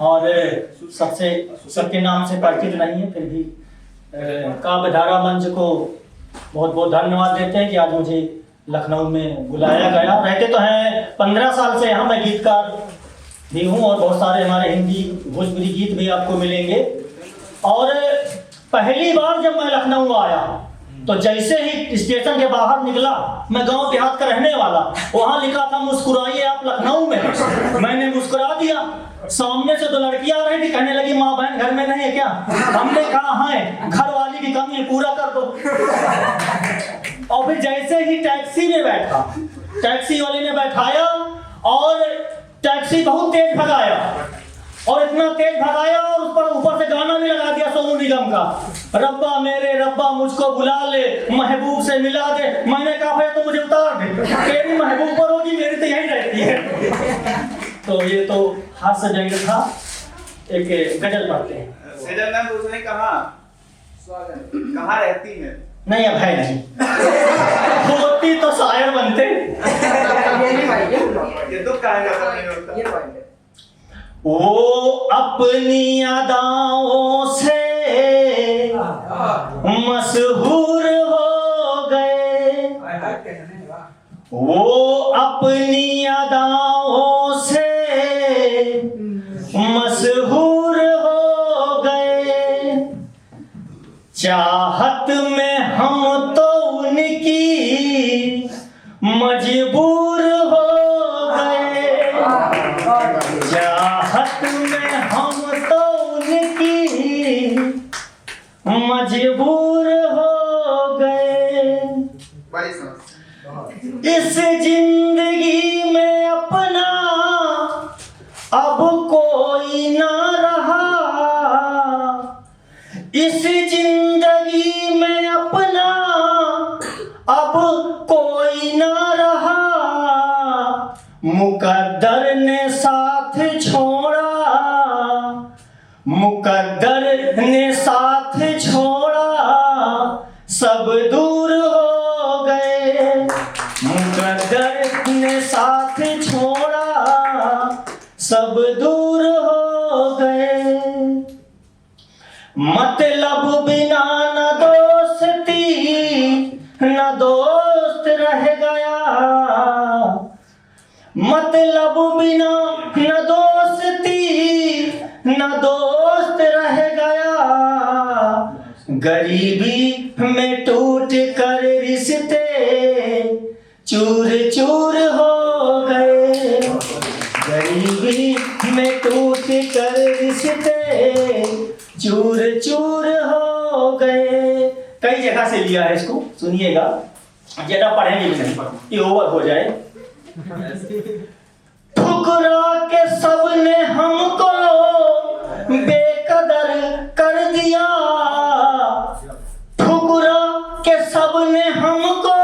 और सबसे सबके नाम से परिचित नहीं है, फिर भी काव्यधारा मंच को बहुत बहुत धन्यवाद देते हैं कि आज मुझे लखनऊ में बुलाया गया। रहते तो हैं 15 साल से यहाँ, मैं गीतकार भी हूँ और बहुत सारे हमारे हिंदी भोजपुरी गीत भी आपको मिलेंगे। और पहली बार जब मैं लखनऊ आया तो जैसे ही स्टेशन के बाहर निकला, मैं गांव देहात का रहने वाला, वहां लिखा था मुस्कुराइए आप लखनऊ में। मैंने मुस्कुरा दिया। सामने से 2 लड़कियां आ रही थी, कहने लगी माँ बहन घर में नहीं है क्या? हमने कहा है, घर वाली की कमी है, पूरा कर दो। और फिर जैसे ही टैक्सी में बैठा, टैक्सी वाले ने बैठाया और टैक्सी बहुत तेज भगाया, और इतना तेज भगाया और उस पर ऊपर से गाना भी लगा दिया सोनू निगम का, रब्बा मेरे रब्बा मुझको बुला ले, महबूब से मिला दे। मैंने कहा भाई तो मुझे उतार दे, तेरी महबूब पर होगी, मेरी तो यही रहती है। तो ये तो हास्य व्यंग्य था। एक गजल पढ़ते हैं। गजल मैम उसने कहाँ रहती है? नहीं अब है नहीं, होती तो शायर बनते। ये दुख का है। वो अपनी अदाओं से मशहूर हो गए, वो अपनी अदाओं से मशहूर हो गए। चाहत में हम तो उनकी मजबूर हो गए, चाहत में हम तो उनकी मजबूर हो गए। इस जिंदगी में अपना अब कोई ना रहा, इस जिंदगी में अपना अब कोई ना रहा। मुकद्दर ने साथ छोड़ा, मुकद्दर ने साथ छोड़ा, सब दूर हो गए। मुकद्दर ने साथ छोड़ा, सब दूर हो गए। मतलब बिना न दोस्ती न दोस्त रह गया, मतलब बिना न दोस्ती न दोस्त रह गया। गरीबी में टूट कर रिश्ते चूर चूर हो गए, गरीबी में टूट कर रिश्ते चूर चूर हो गए। कई जगह से लिया है इसको, सुनिएगा, ज्यादा पढ़ेंगे भी नहीं, ये ओवर हो जाए। ठुकरा के सबने हमको बेकदर कर दिया, ठुकरा के सबने हमको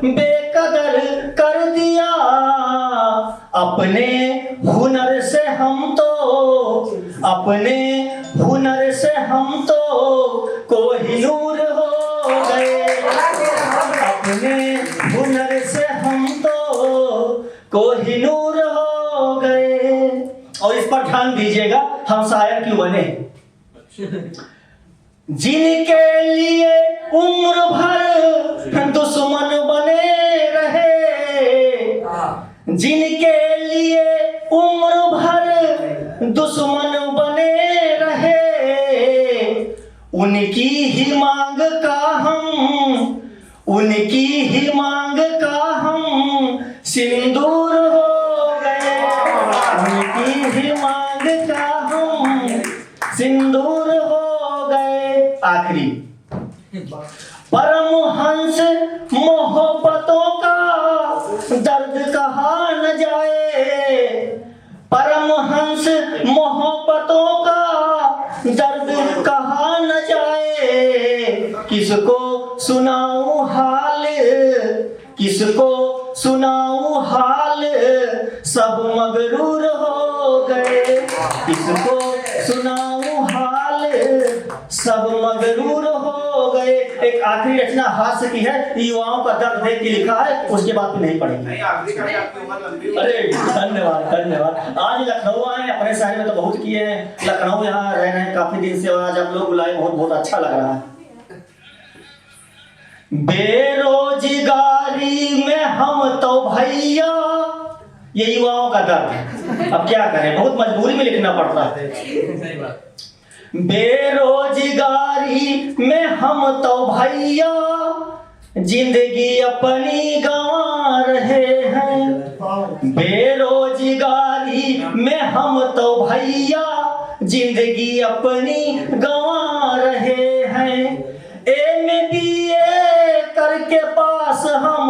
बेकदर कर दिया। अपने हुनर से हम तो, अपने हुनर से हम तो कोहिनूर हो गए, अपने हुनर से हम तो कोहिनूर हो गए। और इस पर ध्यान दीजिएगा, हम शायर क्यों बने? जिनके लिए उम्र भर दुश्मन बने रहे, जिनके लिए उम्र भर दुश्मन बने रहे, उनकी ही मांग का हम, उनकी ही मांग का हम सिंदूर हो गए, उनकी ही मांग का हम सिंदूर हो गए। आखिरी, परमहंस मोहब्बतों का दर्द कहा न जाए, परमहंस मोहब्बतों का दर्द कहा न जाए। किसको सुनाऊं हाल, किसको सुनाऊं हाल, सब मगरूर हो गए, किसको सुनाऊं हाल, सब मगरूर हो गए। एक आखिरी रचना हास्य की है, युवाओं का दर्द देख के लिखा है, उसके बाद भी नहीं पढ़ेंगे। नहीं आखिरी का आपकी उम्र लंबी हो। अरे धन्यवाद धन्यवाद। आज लखनऊ आए, अपने शहर में तो बहुत किए हैं, लखनऊ यहाँ रह रहे हैं काफी दिन से, और आज आप लोग बुलाए, बहुत बहुत अच्छा लग रहा है। बेरोजगारी में हम तो भैया, ये युवाओं का दर्द है। अब क्या करें, बहुत मजबूरी में लिखना पड़ता है। बेरोजगारी में हम तो भैया, जिंदगी अपनी गंवा रहे हैं। बेरोजगारी में हम तो भैया, जिंदगी अपनी गंवा रहे हैं। MBA करके पास हम,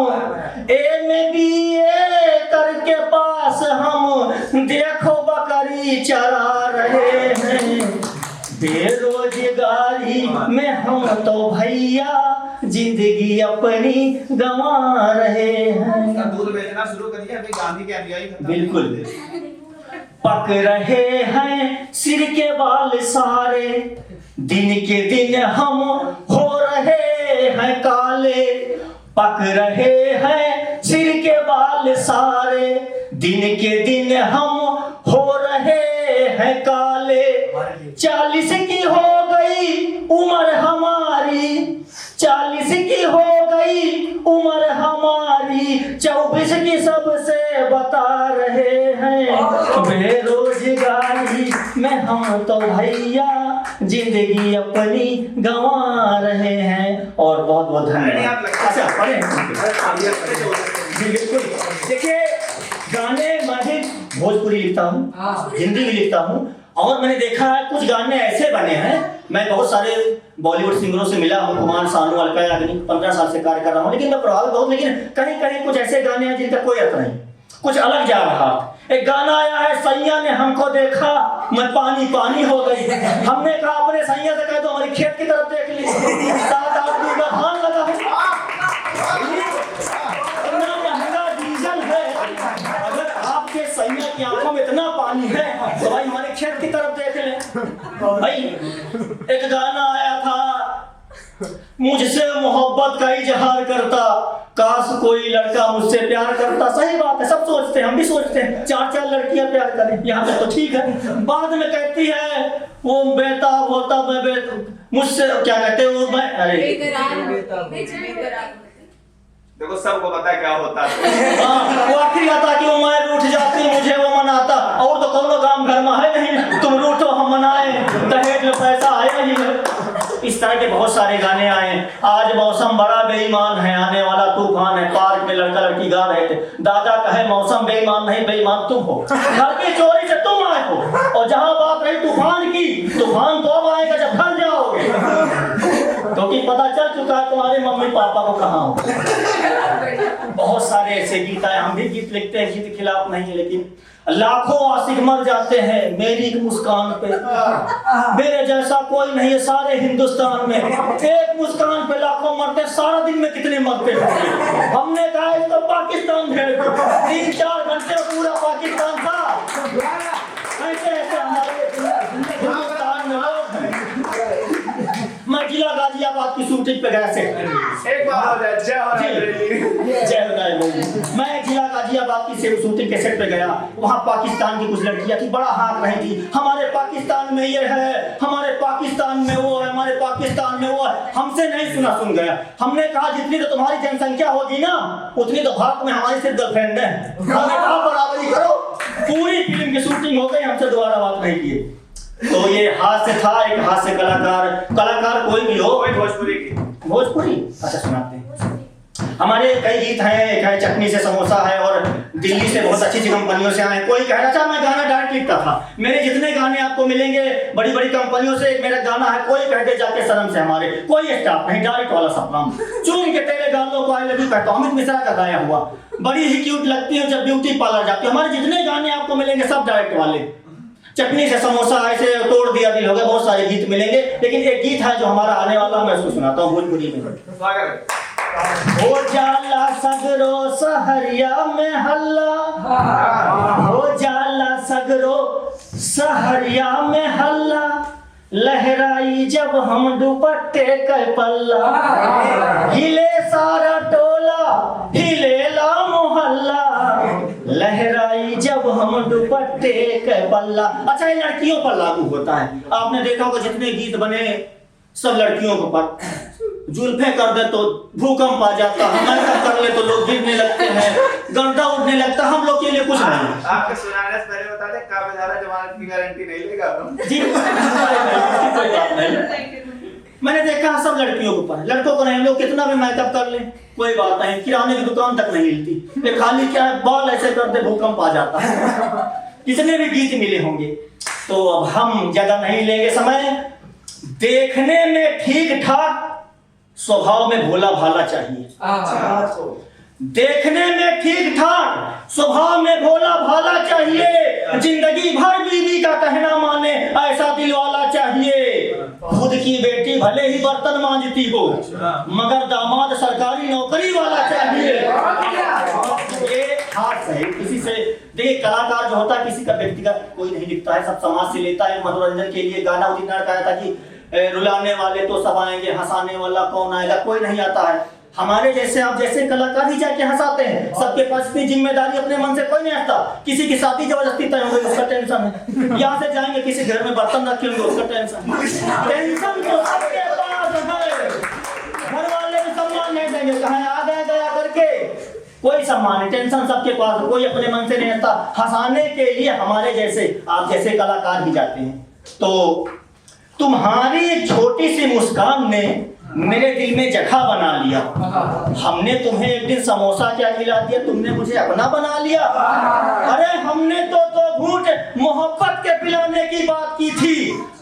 MBA करके पास हम, देखो बकरी चरा रहे हैं। बेरोजगारी में हम तो भैया, जिंदगी अपनी गंवा रहे हैं। दूध बेचना शुरू करिए, अभी गांधी के अनुयायी खत्म। बिल्कुल। पक रहे हैं सिर के बाल सारे, दिन के दिन हम हो रहे हैं काले। पक रहे हैं सिर के बाल सारे, दिन के दिन हम हो रहे हैं काले। 40 की हो गई उम्र हमारी, 40 की हो गई उम्र हमारी, 24 की सबसे बता रहे हैं। बेरोजगारी में हम तो भैया, जिंदगी अपनी गंवा रहे हैं। और बहुत बहुत धन्यवाद। अच्छा पढ़े बिल्कुल। देखिए गाने मैं भी भोजपुरी लिखता हूँ, हिंदी भी लिखता हूँ, और मैंने देखा है कुछ गाने ऐसे बने हैं, मैं बहुत सारे बॉलीवुड सिंगरों से मिला हूँ, कुमार सानू, अलका याग्निक, 15 साल से कार्य कर रहा हूँ, लेकिन मैं प्रभावित बहुत, लेकिन कहीं कहीं कुछ ऐसे गाने हैं जिनका कोई अर्थ नहीं, कुछ अलग जा रहा। एक गाना आया है, सैया ने हमको देखा मैं पानी पानी हो गई। हमने कहा अपने सैया से कह दो हमारी खेत की तरफ देख ली, 7-8 बीघा धान लगा है, इतना महंगा डीजल है। अगर आपके सैया की आंखों में इतना पानी है तो भाई हमारे खेत की तरफ देख ले। भाई एक गाना आया था, मुझसे मोहब्बत का इजहार करता, काश कोई लड़का मुझसे प्यार करता। सही बात है, सब सोचते हैं, हम भी सोचते हैं 4-4 लड़कियां प्यार करें, यहाँ पे तो ठीक है। बाद में कहती है वो बेताब होता, मैं मुझसे क्या कहते हैं वो, मैं अरे देखो सबको पता है क्या होता है। वो आखिरी आता कि वो मैं रूठ जाती मुझे वो मनाता, और तो कौन काम घर में है नहीं, तुम रूठो हम मनाए, दहेज में पैसा आया ही है। इस तरह के बहुत सारे गाने आए। आज मौसम बड़ा बेईमान है, आने वाला तूफान है, पार्क में लड़का लड़की गा रहे थे, दादा कहे मौसम बेईमान नहीं बेईमान तुम हो, घर की चोरी से तुम आए हो, और जहां बात रही तूफान की, तूफान तो अब आएगा जब घर जाओगे, क्योंकि पता चल चुका है तुम्हारे मम्मी पापा को कहाँ हो। बहुत सारे ऐसे गीत आए, हम भी गीत लिखते हैं, गीत के खिलाफ नहीं है, लेकिन लाखों आशिक मर जाते हैं मेरी एक मुस्कान पे, मेरे जैसा कोई नहीं है सारे हिंदुस्तान में, एक मुस्कान पे लाखों मरते, सारा दिन में कितने मरते होंगे। हमने कहा इसको पाकिस्तान भेज दो, 3-4 घंटे पूरा पाकिस्तान था। ऐसे ऐसे हमारे हिंदुस्तान में लोग हैं। मैं जिला गाजियाबाद की शूटिंग पे गया से एक बार हो जाए, जय हो जय। मैं जिला गाजियाबाद की शूटिंग के सेट पे गया, वहाँ पाकिस्तान की कुछ लड़कियां थी, बड़ा हाथ रही थी, हमारे पाकिस्तान में ये है, हमारे पाकिस्तान में वो है, हमारे पाकिस्तान में वो है। हमसे नहीं सुना सुन गया। हमने कहा जितनी तो तुम्हारी जनसंख्या होगी ना, उतनी तो भारत में हमारी सिर्फ गर्लफ्रेंड है, हमने कहा बराबरी करो। पूरी फिल्म की शूटिंग हो गई, हमसे दोबारा बात नहीं की। तो ये हास्य था, एक हास्य कलाकार कोई भी हो, भोजपुरी अच्छा सुनाते हैं। हमारे कई गीत हैं, एक है चटनी से समोसा है, और दिल्ली से बहुत अच्छी कंपनियों से आए। कोई कह रहा था मैं गाना डायरेक्ट लिखता था, मेरे जितने गाने आपको मिलेंगे बड़ी बड़ी कंपनियों से, एक मेरा गाना है, कोई कहते जाके शर्म से हमारे, कोई स्टाफ नहीं, डायरेक्ट वाला सपना, चूम के तेरे गानों को आई लव यू कहता हूं, अमित मिश्रा का गाया हुआ, बड़ी ही क्यूट लगती है जब ब्यूटी पार्लर जाती है। हमारे जितने गाने आपको मिलेंगे सब डायरेक्ट वाले, चटनी से समोसा, ऐसे तोड़ दिया दिल हो गया, बहुत सारे गीत मिलेंगे, लेकिन एक गीत है जो हमारा आने वाला, मैं उसको सुनाता हूँ भोजपुरी में। हो जाला सगरो सहरिया में हल्ला, हो जाला सगरो सहरिया में हल्ला, लहराई जब हम दुपट्टे का पल्ला, हिले सारा टोला, हिले ला मोहल्ला, लहराई जब हम दुपट्टे का पल्ला। अच्छा, ये लड़कियों पर लागू होता है। आपने देखा होगा जितने गीत बने सब लड़कियों के ऊपर। जुल्फे कर दे तो भूकंप आ जाता है, मेकअप कर ले तो लोग गिरने लगते हैं, गर्दा उठने लगता है। हम लोग के लिए कुछ नहीं। आपके सुनाने से पहले बता दे, काबिल धारा जमानत की गारंटी नहीं लेगा जी, कोई बात नहीं। मैंने देखा सब लड़कियों के ऊपर, लड़कों को नहीं। लोग कितना भी मेकअप कर ले कोई बात नहीं, किराने की दुकान तक नहीं हिलती। ये खाली क्या है, बाल ऐसे करते भूकंप आ जाता है। कितने भी गीत मिले होंगे। तो अब हम ज्यादा नहीं लेंगे समय। देखने में ठीक ठाक, स्वभाव में भोला भाला चाहिए। देखने में ठीक ठाक, स्वभाव में भोला भाला चाहिए। जिंदगी भर बीवी का कहना माने, ऐसा दिल वाला चाहिए। खुद की बेटी भले ही बर्तन मांजती हो, मगर दामाद सरकारी नौकरी वाला चाहिए। ये खास है किसी से। देखिए, कलाकार जो होता है किसी का व्यक्तिगत कोई नहीं लिखता है, सब समाज से लेता है। मनोरंजन के लिए गाना उदित नारायण कहा था कि रुलाने वाले तो सब आएंगे, हंसाने वाला कौन आएगा, कोई नहीं आता है। हमारे जैसे आप जैसे कलाकार ही जाके हंसाते हैं। सबके पास इतनी जिम्मेदारी, अपने मन से कोई नहीं हंसता। किसी की शादी जबरदस्ती तय हो गई, उसका टेंशन है। यहाँ से जाएंगे किसी घर में बर्तन रखे होंगे, उसका टेंशन तो सबके पास है। घर वाले भी सम्मान नहीं देंगे, कहाँ आ गया करके कोई सम्मान नहीं। टेंशन सबके पास, कोई अपने मन से नहीं हंसता। हंसाने के लिए हमारे जैसे आप जैसे कलाकार ही जाते हैं। तो तुम्हारी एक छोटी सी मुस्कान ने मेरे दिल में जगह बना लिया। हमने तुम्हें एक दिन समोसा क्या खिला दिया, तुमने मुझे अपना बना लिया। अरे हमने तो घूंट मोहब्बत के पिलाने की बात की थी,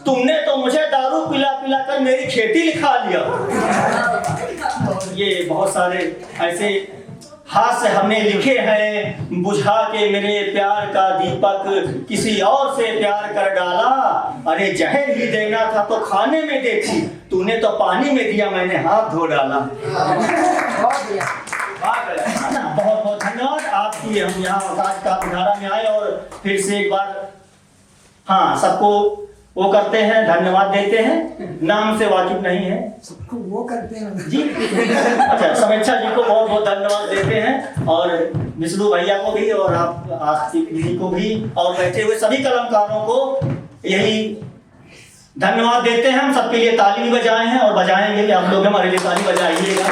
तुमने तो मुझे दारू पिला पिला कर मेरी खेती लिखा लिया। ये बहुत सारे ऐसे हास्य हमने लिखे हैं। बुझा के मेरे प्यार का दीपक किसी और से प्यार कर डाला। अरे जहर ही देना था तो खाने में देती, तूने तो पानी में दिया, मैंने हाथ धो डाला। बहुत बहुत धन्यवाद आपकी। हम यहाँ आज का धारा में आए और फिर से एक बार हाँ सबको वो करते हैं, धन्यवाद देते हैं। नाम से वाकिफ नहीं है सबको वो करते हैं जी। अच्छा, समीक्षा जी को बहुत बहुत धन्यवाद देते हैं, और विष्णु भैया को भी, और आप आस्तिक जी को भी, और बैठे हुए सभी कलाकारों को यही धन्यवाद देते हैं। हम सबके लिए ताली भी बजाए हैं और बजाएंगे भी। आप लोग हमारे लिए ताली बजाइएगा।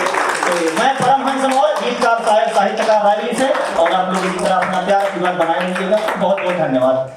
तो मैं परमहंस और गीतकार साहित्यकार रायली से, और आप लोगों की तरह अपना प्यार बनाए रखिएगा। बहुत बहुत धन्यवाद।